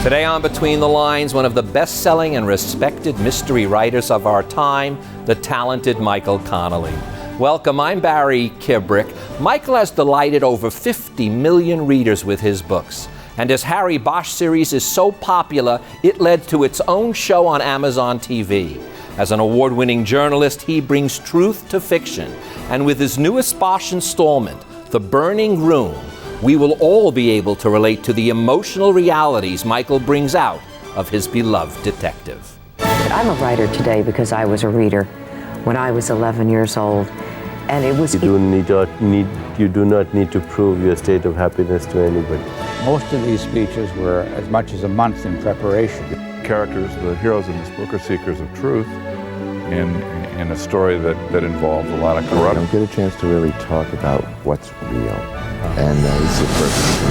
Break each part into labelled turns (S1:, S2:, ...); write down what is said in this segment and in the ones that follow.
S1: Today on Between the Lines, one of the best-selling and respected mystery writers of our time, the talented Michael Connelly. Welcome, I'm Barry Kibrick. Michael has delighted over 50 million readers with his books. And his Harry Bosch series is so popular, it led to its own show on Amazon TV. As an award-winning journalist, he brings truth to fiction. And with his newest Bosch installment, The Burning Room, we will all be able to relate to the emotional realities Michael brings out of his beloved detective.
S2: I'm a writer today because I was a reader when I was 11 years old, and it was...
S3: You do not need to prove your state of happiness to anybody.
S4: Most of these speeches were as much as a month in preparation.
S5: Characters, the heroes in this book, are seekers of truth in a story that involves a lot of corruption.
S6: You don't get a chance to really talk about what's real. And this is the perfect.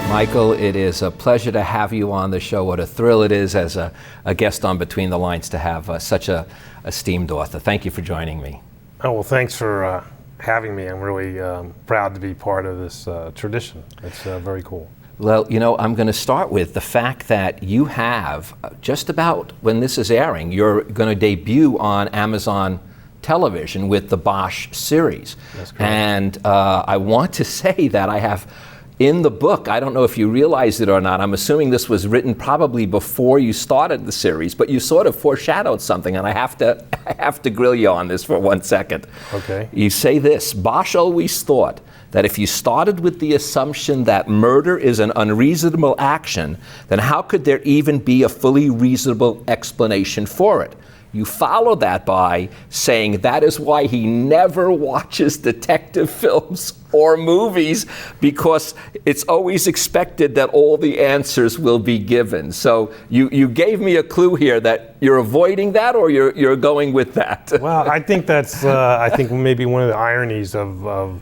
S1: Michael, it is a pleasure to have you on the show. What a thrill it is as a guest on Between the Lines to have such a esteemed author. Thank you for joining me.
S7: Oh, well, thanks for having me. I'm really proud to be part of this tradition. It's very cool.
S1: Well, you know, I'm going to start with the fact that you have, just about when this is airing, you're going to debut on Amazon television with the Bosch series.
S7: That's correct.
S1: And I want to say that I have in the book, I don't know if you realized it or not, I'm assuming this was written probably before you started the series, but you sort of foreshadowed something, and I have to grill you on this for 1 second.
S7: Okay.
S1: You say this: Bosch always thought that if you started with the assumption that murder is an unreasonable action, then how could there even be a fully reasonable explanation for it? You follow that by saying that is why he never watches detective films or movies, because it's always expected that all the answers will be given. So you gave me a clue here that you're avoiding that, or you're going with that.
S7: Well, I think that's I think maybe one of the ironies of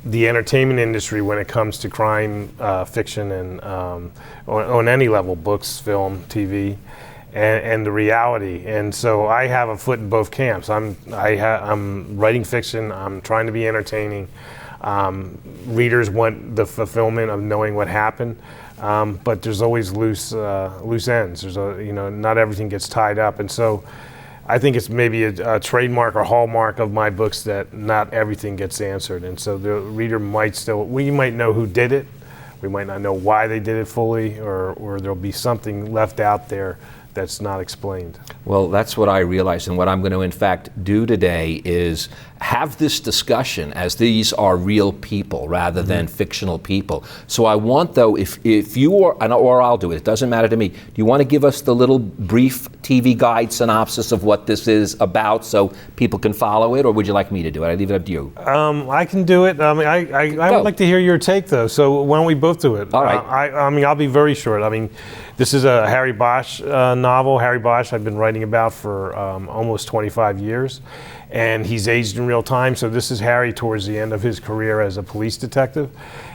S7: the entertainment industry when it comes to crime fiction and on any level, books, film, TV. And the reality, and so I have a foot in both camps. I'm writing fiction. I'm trying to be entertaining. Readers want the fulfillment of knowing what happened, but there's always loose ends. There's not everything gets tied up, and so I think it's maybe a trademark or hallmark of my books that not everything gets answered, and so the reader we might know who did it, we might not know why they did it fully, or there'll be something left out there that's not explained.
S1: Well, that's what I realized, and what I'm going to in fact do today is have this discussion as these are real people rather than fictional people. So I want, though, if you or I'll do it, it doesn't matter to me. Do you want to give us the little brief TV guide synopsis of what this is about so people can follow it, or would you like me to do it? I leave it up to you.
S7: I can do it. I would like to hear your take, though, so why don't we both do it?
S1: All right.
S7: I'll be very short. This is a Harry Bosch novel. Harry Bosch I've been writing about for almost 25 years, and he's aged in real time. So this is Harry towards the end of his career as a police detective,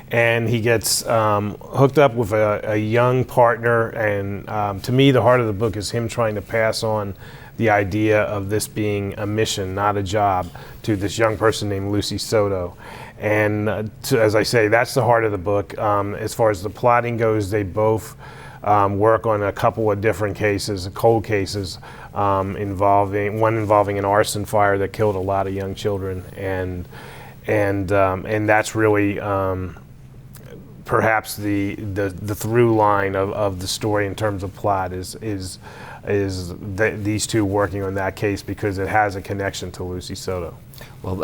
S7: and he gets hooked up with a young partner, and to me the heart of the book is him trying to pass on the idea of this being a mission, not a job, to this young person named Lucy Soto. And as I say, that's the heart of the book. As far as the plotting goes, they both work on a couple of different cases, cold cases, involving an arson fire that killed a lot of young children, and that's really perhaps the through line of the story in terms of plot is these two working on that case because it has a connection to Lucy Soto.
S1: Well,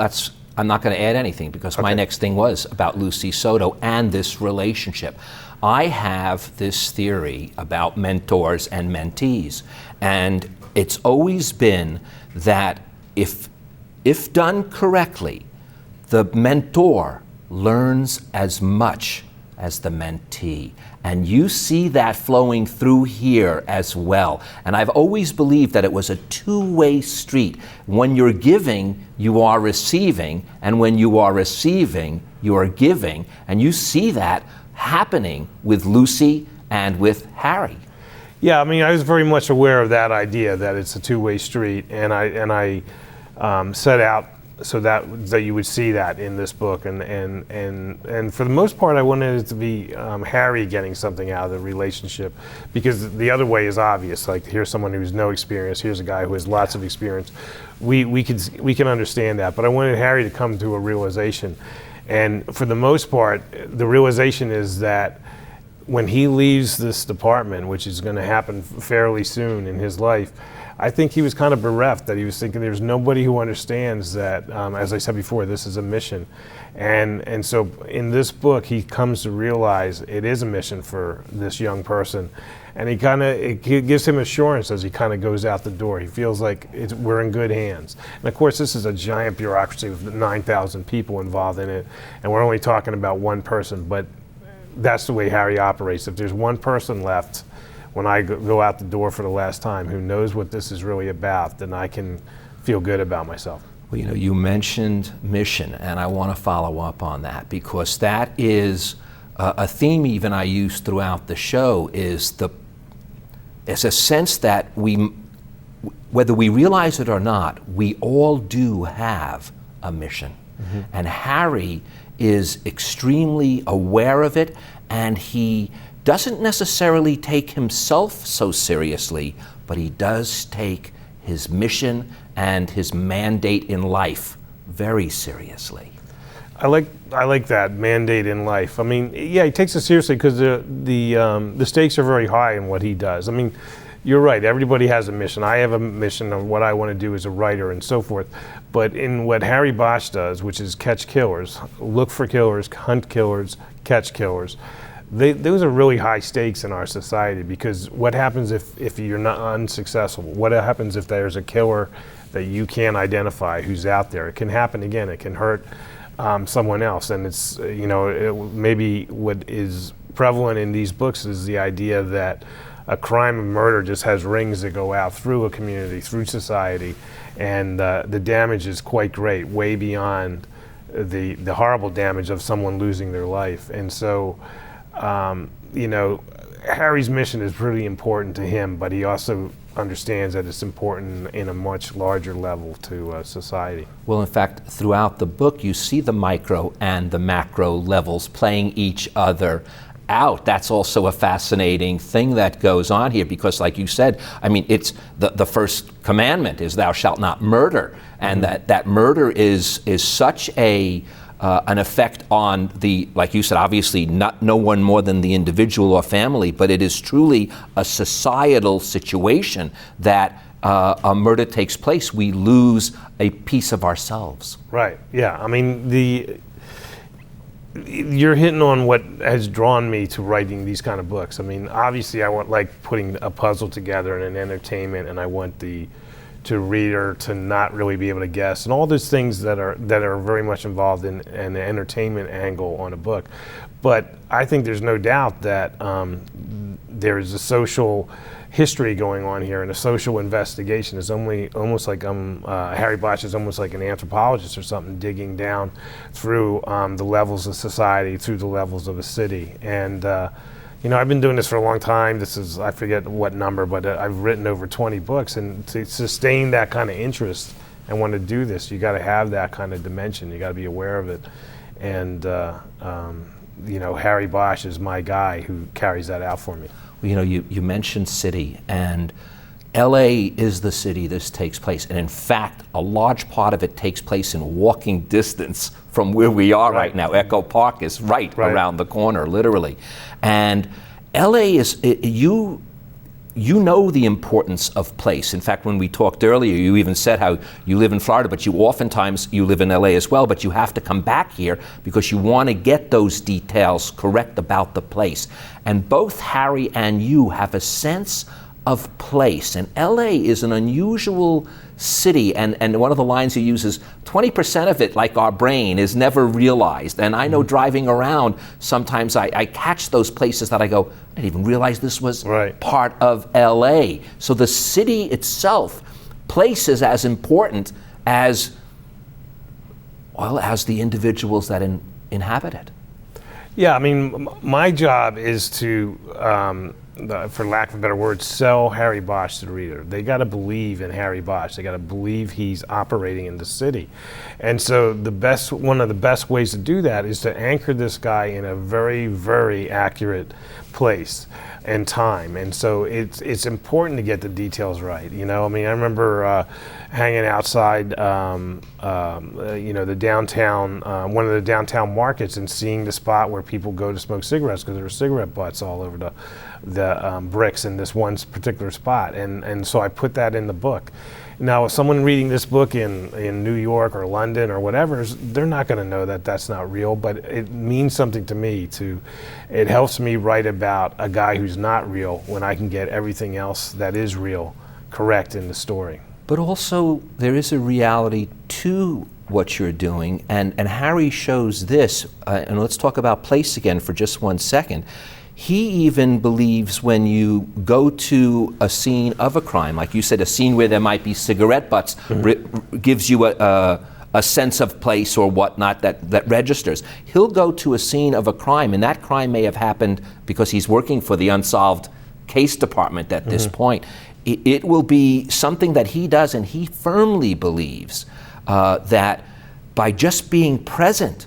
S1: I'm not going to add anything because my next thing was about Lucy Soto and this relationship. I have this theory about mentors and mentees, and it's always been that if done correctly, the mentor learns as much as the mentee. And you see that flowing through here as well. And I've always believed that it was a two-way street. When you're giving, you are receiving, and when you are receiving, you are giving. And you see that happening with Lucy and with Harry.
S7: Yeah, I was very much aware of that idea, that it's a two-way street, and I set out so that you would see that in this book, and for the most part, I wanted it to be Harry getting something out of the relationship, because the other way is obvious. Like, here's someone who's no experience. Here's a guy who has lots of experience. We can understand that, but I wanted Harry to come to a realization, and for the most part, the realization is that when he leaves this department, which is going to happen fairly soon in his life, I think he was kind of bereft, that he was thinking there's nobody who understands that, as I said before, this is a mission. And so in this book, he comes to realize it is a mission for this young person. And it gives him assurance as he kind of goes out the door. He feels like we're in good hands. And of course, this is a giant bureaucracy with 9,000 people involved in it. And we're only talking about one person, but that's the way Harry operates. If there's one person left, when I go out the door for the last time, who knows what this is really about, then I can feel good about myself.
S1: Well, you mentioned mission, and I want to follow up on that, because that is a theme even I use throughout the show, is it's a sense that whether we realize it or not, we all do have a mission. Mm-hmm. And Harry is extremely aware of it, and he doesn't necessarily take himself so seriously, but he does take his mission and his mandate in life very seriously.
S7: I like that mandate in life. I mean, yeah, he takes it seriously because the stakes are very high in what he does. I mean, you're right. Everybody has a mission. I have a mission of what I want to do as a writer and so forth. But in what Harry Bosch does, which is catch killers, look for killers, hunt killers, catch killers, those are really high stakes in our society, because what happens if you're not unsuccessful? What happens if there's a killer that you can't identify who's out there? It can happen again. It can hurt someone else. And it's, maybe what is prevalent in these books is the idea that a crime of murder just has rings that go out through a community, through society, and the damage is quite great, way beyond the horrible damage of someone losing their life. And so, Harry's mission is really important to him, but he also understands that it's important in a much larger level to society.
S1: Well, in fact, throughout the book, you see the micro and the macro levels playing each other out. That's also a fascinating thing that goes on here, because like you said, I mean, it's the first commandment is thou shalt not murder, and that murder is such an effect on like you said, obviously no one more than the individual or family, but it is truly a societal situation that a murder takes place. We lose a piece of ourselves.
S7: Right, yeah. I mean, you're hitting on what has drawn me to writing these kind of books. I mean, obviously I want, like, putting a puzzle together and an entertainment, and I want the reader to not really be able to guess, and all those things that are very much involved in an entertainment angle on a book. But I think there's no doubt that there is a social history going on here, and a social investigation. Is almost like Harry Bosch is almost like an anthropologist or something, digging down through the levels of society, through the levels of a city. And I've been doing this for a long time. This is, I forget what number, but I've written over 20 books, and to sustain that kind of interest and want to do this, you got to have that kind of dimension. You got to be aware of it. And Harry Bosch is my guy who carries that out for me.
S1: Well, you mentioned city, and LA is the city this takes place, and in fact, a large part of it takes place in walking distance from where we are right now. Echo Park is right around the corner, literally. And LA is, you know the importance of place. In fact, when we talked earlier, you even said how you live in Florida, but you live in LA as well, but you have to come back here because you want to get those details correct about the place. And both Harry and you have a sense of place. And LA is an unusual city, and one of the lines he uses, 20% of it, like our brain, is never realized. And I know driving around, sometimes I catch those places that I go, I didn't even realize this was part of LA. So the city itself, place is as important as the individuals that inhabit it.
S7: Yeah, I mean, my job is to for lack of a better word, sell Harry Bosch to the reader. They got to believe in Harry Bosch. They got to believe he's operating in the city. And so one of the best ways to do that is to anchor this guy in a very, very accurate place and time. And so it's important to get the details right. You know, I mean, I remember hanging outside, the downtown, one of the downtown markets, and seeing the spot where people go to smoke cigarettes because there were cigarette butts all over the bricks in this one particular spot. And so I put that in the book. Now, if someone reading this book in New York or London or whatever, they're not going to know that that's not real, but it means something to me. It helps me write about a guy who's not real when I can get everything else that is real correct in the story.
S1: But also, there is a reality to what you're doing, and Harry shows this, and let's talk about place again for just 1 second. He even believes when you go to a scene of a crime, like you said, a scene where there might be cigarette butts, gives you a sense of place or whatnot that registers. He'll go to a scene of a crime, and that crime may have happened because he's working for the unsolved case department at this point. It will be something that he does, and he firmly believes that by just being present,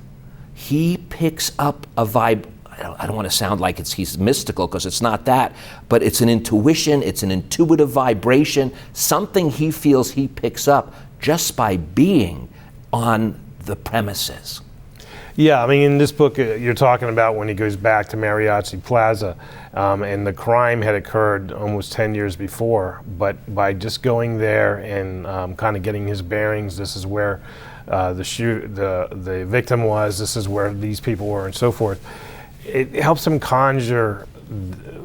S1: he picks up a vibe. I don't want to sound like he's mystical, because it's not that, but it's an intuition, it's an intuitive vibration, something he feels he picks up just by being on the premises.
S7: Yeah, I mean, in this book, you're talking about when he goes back to Mariachi Plaza, and the crime had occurred almost 10 years before, but by just going there and kind of getting his bearings, this is where the victim was, this is where these people were, and so forth. It helps him conjure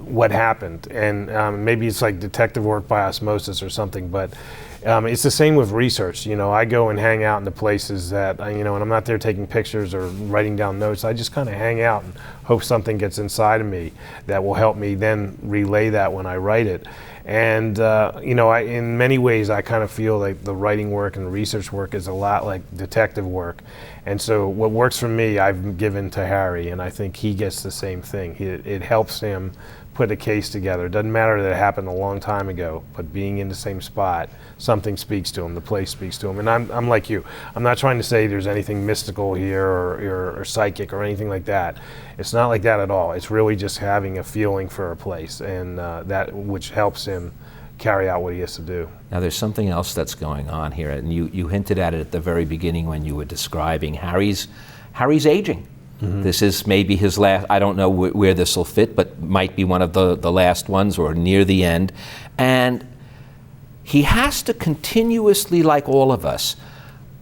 S7: what happened, and maybe it's like detective work by osmosis or something, but it's the same with research. You know, I go and hang out in the places that, and I'm not there taking pictures or writing down notes. I just kind of hang out and hope something gets inside of me that will help me then relay that when I write it. And, in many ways, I kind of feel like the writing work and the research work is a lot like detective work. And so what works for me, I've given to Harry, and I think he gets the same thing. It helps him put a case together. It doesn't matter that it happened a long time ago, but being in the same spot, something speaks to him, the place speaks to him. And I'm like you. I'm not trying to say there's anything mystical here or psychic or anything like that. It's not like that at all. It's really just having a feeling for a place, and that which helps him carry out what he has to do.
S1: Now, there's something else that's going on here, and you hinted at it at the very beginning when you were describing Harry's aging. This is maybe his last, I don't know where this will fit, but might be one of the last ones or near the end. And he has to continuously, like all of us,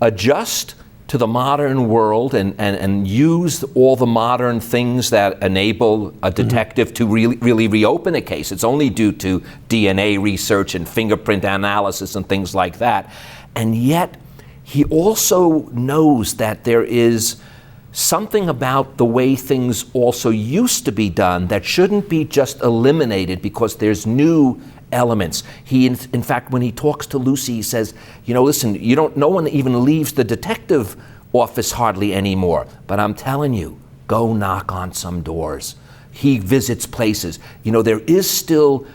S1: adjust to the modern world and use all the modern things that enable a detective to really reopen a case. It's only due to DNA research and fingerprint analysis and things like that. And yet, he also knows that there is something about the way things also used to be done that shouldn't be just eliminated because there's new elements. He, in fact, when he talks to Lucy, he says, listen, no one even leaves the detective office hardly anymore, but I'm telling you, go knock on some doors. He visits places. There is still,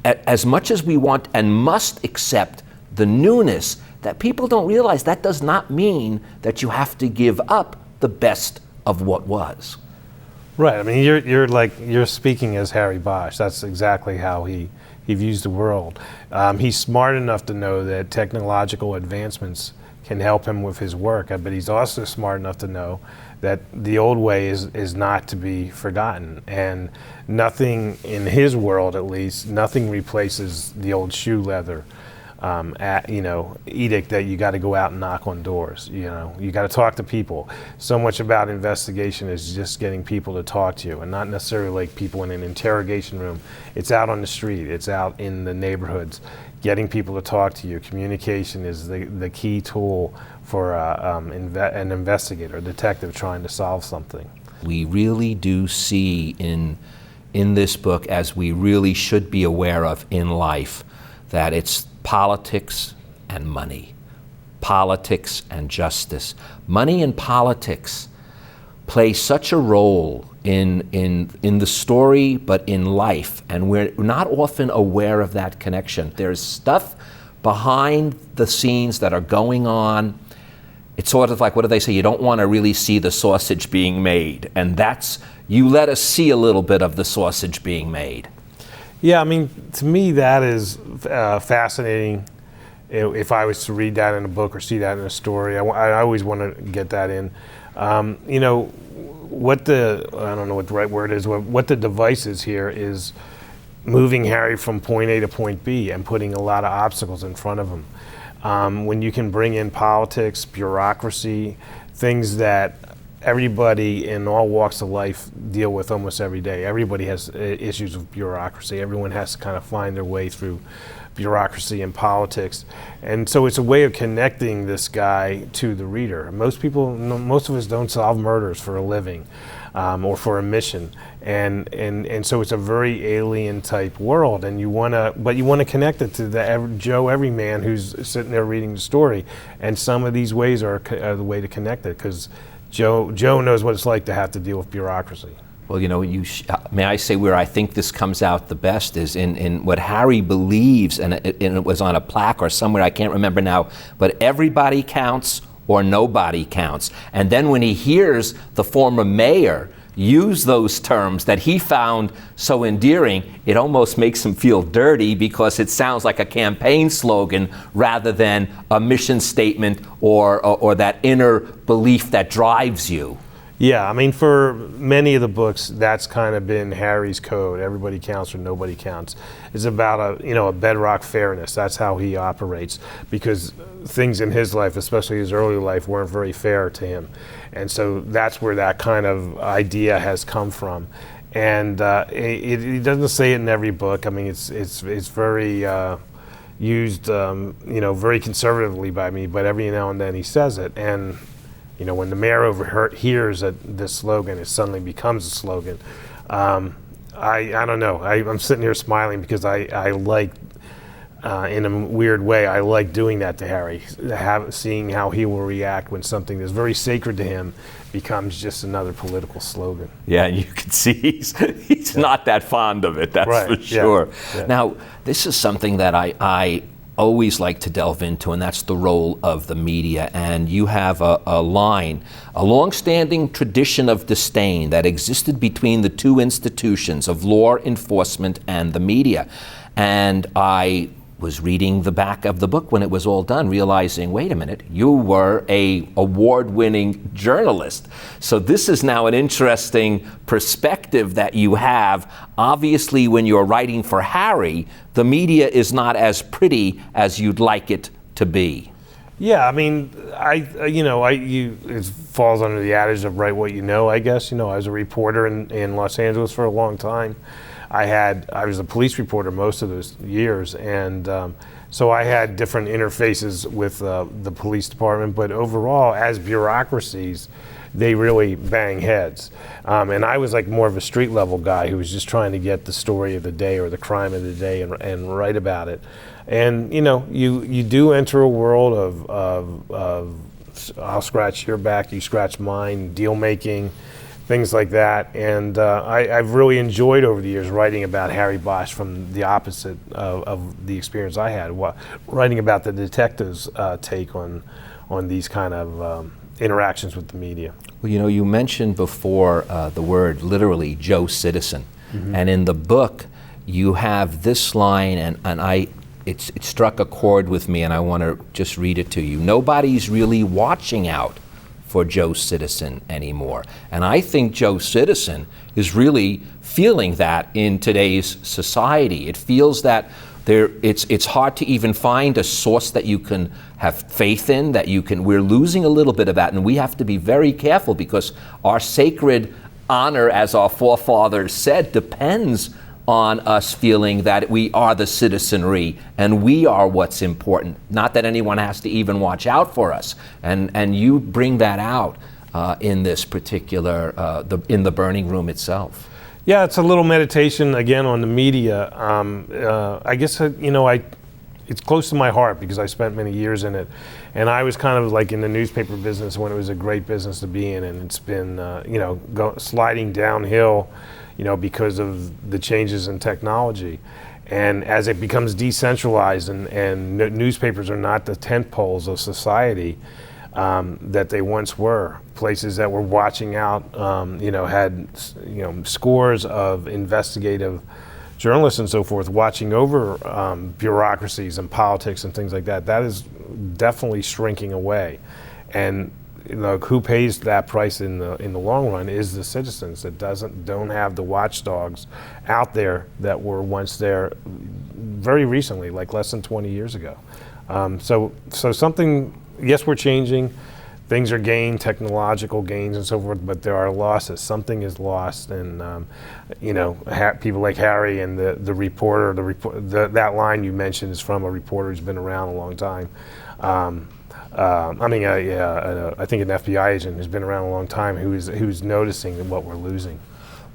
S1: as much as we want and must accept the newness, that people don't realize that does not mean that you have to give up the best of what was.
S7: Right. I mean, you're speaking as Harry Bosch. That's exactly how he views the world. He's smart enough to know that technological advancements can help him with his work, but he's also smart enough to know that the old way is not to be forgotten, and nothing in his world, at least, nothing replaces the old shoe leather edict that you got to go out and knock on doors. You got to talk to people. So much about investigation is just getting people to talk to you, and not necessarily like people in an interrogation room. It's out on the street. It's out in the neighborhoods. Getting people to talk to you. Communication is the key tool for an investigator, a detective trying to solve something.
S1: We really do see in this book, as we really should be aware of in life, that it's politics and money, politics and justice. Money and politics play such a role in the story, but in life, and we're not often aware of that connection. There's stuff behind the scenes that are going on. It's sort of like, what do they say? You don't want to really see the sausage being made, and that's, you let us see a little bit of the sausage being made.
S7: Yeah, I mean, to me that is fascinating. If I was to read that in a book or see that in a story, I always want to get that in. You know, what I don't know what the right word is, what the device is here is moving Harry from point A to point B and putting a lot of obstacles in front of him. When you can bring in politics, bureaucracy, things that everybody in all walks of life deal with almost every day. Everybody has issues with bureaucracy. Everyone has to kind of find their way through bureaucracy and politics. And so it's a way of connecting this guy to the reader. Most of us don't solve murders for a living or for a mission. And so it's a very alien type world, and you want to connect it to the Joe everyman who's sitting there reading the story. And some of these ways are the way to connect it, because Joe knows what it's like to have to deal with bureaucracy.
S1: Well, you know, may I say where I think this comes out the best is in what Harry believes, and it was on a plaque or somewhere, I can't remember now, but everybody counts or nobody counts. And then when he hears the former mayor use those terms that he found so endearing, it almost makes him feel dirty, because it sounds like a campaign slogan rather than a mission statement or that inner belief that drives you.
S7: Yeah, I mean, for many of the books, that's kind of been Harry's code. Everybody counts or nobody counts. It's about a bedrock fairness. That's how he operates, because things in his life, especially his early life, weren't very fair to him. And so that's where that kind of idea has come from. And he doesn't say it in every book. I mean, it's very used, very conservatively by me, but every now and then he says it. And you know, when the mayor overhears that this slogan, it suddenly becomes a slogan. I don't know. I'm sitting here smiling because I like, in a weird way, I like doing that to Harry, seeing how he will react when something that's very sacred to him becomes just another political slogan.
S1: Yeah, and you can see he's not that fond of it, that's
S7: right,
S1: for sure.
S7: Yeah.
S1: Now, this is something that I always like to delve into, and that's the role of the media. And you have a line, a long-standing tradition of disdain that existed between the two institutions of law enforcement and the media. And I was reading the back of the book when it was all done, realizing, wait a minute, you were a award-winning journalist. So this is now an interesting perspective that you have. Obviously, when you're writing for Harry, the media is not as pretty as you'd like it to be.
S7: Yeah, I mean, it falls under the adage of write what you know, I guess. You know, I was a reporter in Los Angeles for a long time. I was a police reporter most of those years, and so I had different interfaces with the police department, but overall, as bureaucracies, they really bang heads. And I was like more of a street level guy who was just trying to get the story of the day or the crime of the day and write about it. And you know, you do enter a world of I'll scratch your back, you scratch mine, deal making, things like that. And I've really enjoyed over the years writing about Harry Bosch from the opposite of the experience I had, writing about the detective's take on these kind of interactions with the media.
S1: Well, you know, you mentioned before the word, literally, Joe Citizen. Mm-hmm. And in the book, you have this line, and it struck a chord with me, and I want to just read it to you. Nobody's really watching out for Joe Citizen anymore. And I think Joe Citizen is really feeling that in today's society. It feels that it's hard to even find a source that you can have faith in, we're losing a little bit of that, and we have to be very careful, because our sacred honor, as our forefathers said, depends on us feeling that we are the citizenry and we are what's important, not that anyone has to even watch out for us. And you bring that out in this particular, in the burning room itself.
S7: Yeah, it's a little meditation again on the media. I guess it's close to my heart because I spent many years in it, and I was kind of like in the newspaper business when it was a great business to be in, and it's been sliding downhill, because of the changes in technology. And as it becomes decentralized and newspapers are not the tent poles of society that they once were, places that were watching out, had scores of investigative journalists and so forth watching over bureaucracies and politics and things like that. That is definitely shrinking away. And who pays that price in the long run is the citizens that don't have the watchdogs out there that were once there very recently, like less than 20 years ago. So something, yes, we're changing. Things are gained, technological gains and so forth, but there are losses. Something is lost, and people like Harry and the reporter. That line you mentioned is from a reporter who's been around a long time. I think an FBI agent who's been around a long time who's noticing what we're losing.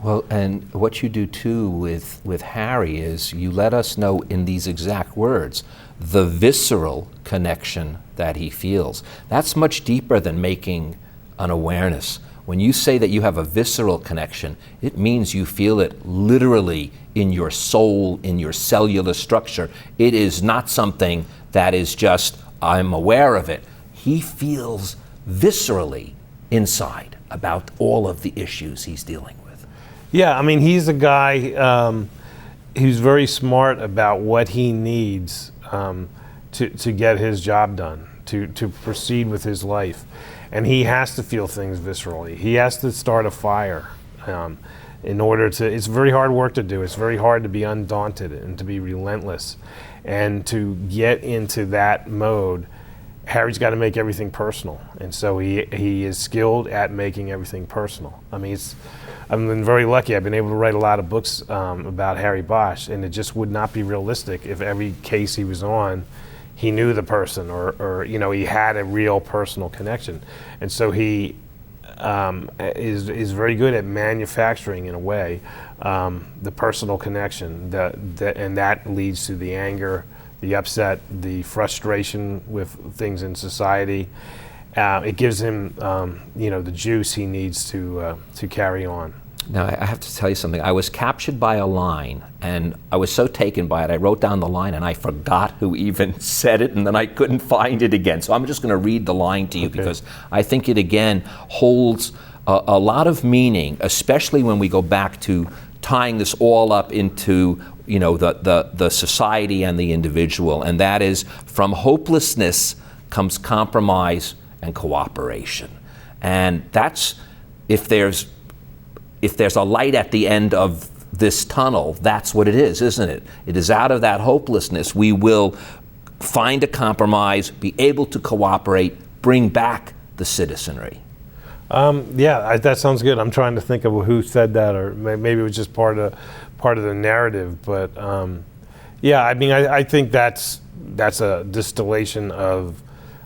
S1: Well, and what you do too with Harry is you let us know in these exact words the visceral connection that he feels. That's much deeper than making an awareness. When you say that you have a visceral connection, it means you feel it literally in your soul, in your cellular structure. It is not something that is just, I'm aware of it. He feels viscerally inside about all of the issues he's dealing with.
S7: Yeah, I mean, he's a guy who's very smart about what he needs to get his job done, to proceed with his life. And he has to feel things viscerally. He has to start a fire in order to, it's very hard work to do. It's very hard to be undaunted and to be relentless. And to get into that mode, Harry's got to make everything personal. And so he is skilled at making everything personal. I mean, I've been very lucky. I've been able to write a lot of books about Harry Bosch, and it just would not be realistic if every case he was on, he knew the person or he had a real personal connection. And so he is very good at manufacturing, in a way, the personal connection, and that leads to the anger, the upset, the frustration with things in society. It gives him, the juice he needs to carry on.
S1: Now, I have to tell you something. I was captured by a line, and I was so taken by it, I wrote down the line, and I forgot who even said it, and then I couldn't find it again. So I'm just going to read the line to you, because I think it, again, holds a lot of meaning, especially when we go back to tying this all up into the society and the individual, and that is, from hopelessness comes compromise and cooperation. And that's, if there's a light at the end of this tunnel, that's what it is, isn't it? It is out of that hopelessness we will find a compromise, be able to cooperate, bring back the citizenry.
S7: That sounds good. I'm trying to think of who said that, or maybe it was just part of the narrative. But I think that's a distillation of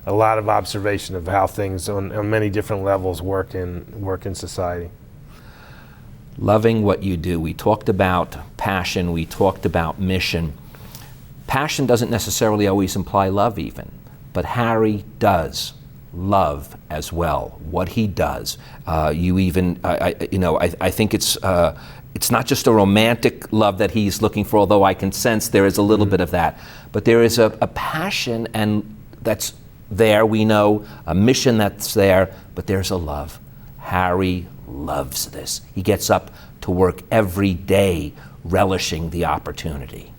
S7: a lot of observation of how things on many different levels work in society.
S1: Loving what you do. We talked about passion, we talked about mission. Passion doesn't necessarily always imply love even, but Harry does love as well, what he does. I think it's not just a romantic love that he's looking for, although I can sense there is a little bit of that, but there is a passion and that's there, we know, a mission that's there, but there's a love. Harry loves this. He gets up to work every day relishing the opportunity.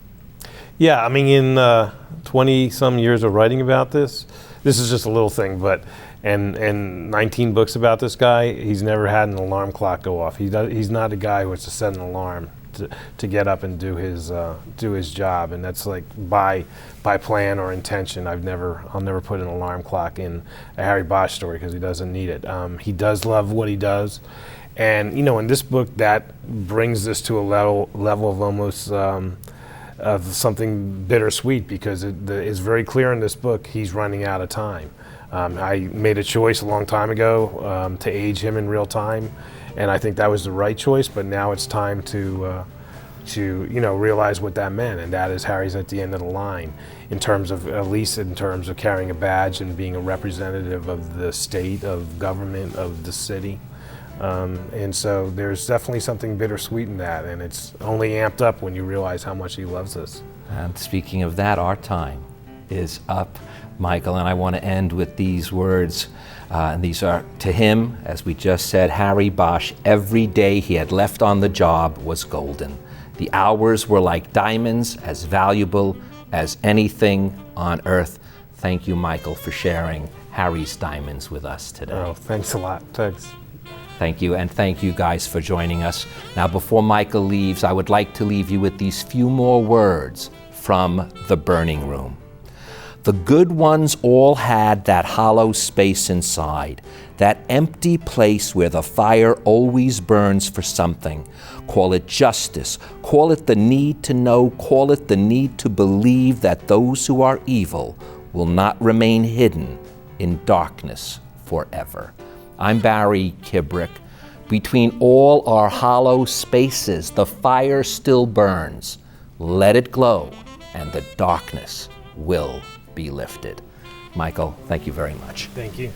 S7: Yeah, I mean, in 20-some years of writing about this is just a little thing, but and 19 books about this guy, he's never had an alarm clock go off. He's not a guy who has to set an alarm to get up and do his job, and that's like by plan or intention. I'll never put an alarm clock in a Harry Bosch story because he doesn't need it. He does love what he does, and in this book that brings this to a level of almost of something bittersweet, because it's very clear in this book he's running out of time. I made a choice a long time ago to age him in real time, and I think that was the right choice, but now it's time to to realize what that meant, and that is Harry's at the end of the line, at least in terms of carrying a badge and being a representative of the state, of government, of the city. And so there's definitely something bittersweet in that, and it's only amped up when you realize how much he loves us.
S1: And speaking of that, our time is up, Michael, and I want to end with these words. And these are to him, as we just said, Harry Bosch. Every day he had left on the job was golden. The hours were like diamonds, as valuable as anything on earth. Thank you, Michael, for sharing Harry's diamonds with us today.
S7: Oh, thanks a lot. Thanks.
S1: Thank you, and thank you guys for joining us. Now, before Michael leaves, I would like to leave you with these few more words from The Burning Room. The good ones all had that hollow space inside, that empty place where the fire always burns for something. Call it justice, call it the need to know, call it the need to believe that those who are evil will not remain hidden in darkness forever. I'm Barry Kibrick. Between all our hollow spaces, the fire still burns. Let it glow, and the darkness will be lifted. Michael, thank you very much.
S7: Thank you.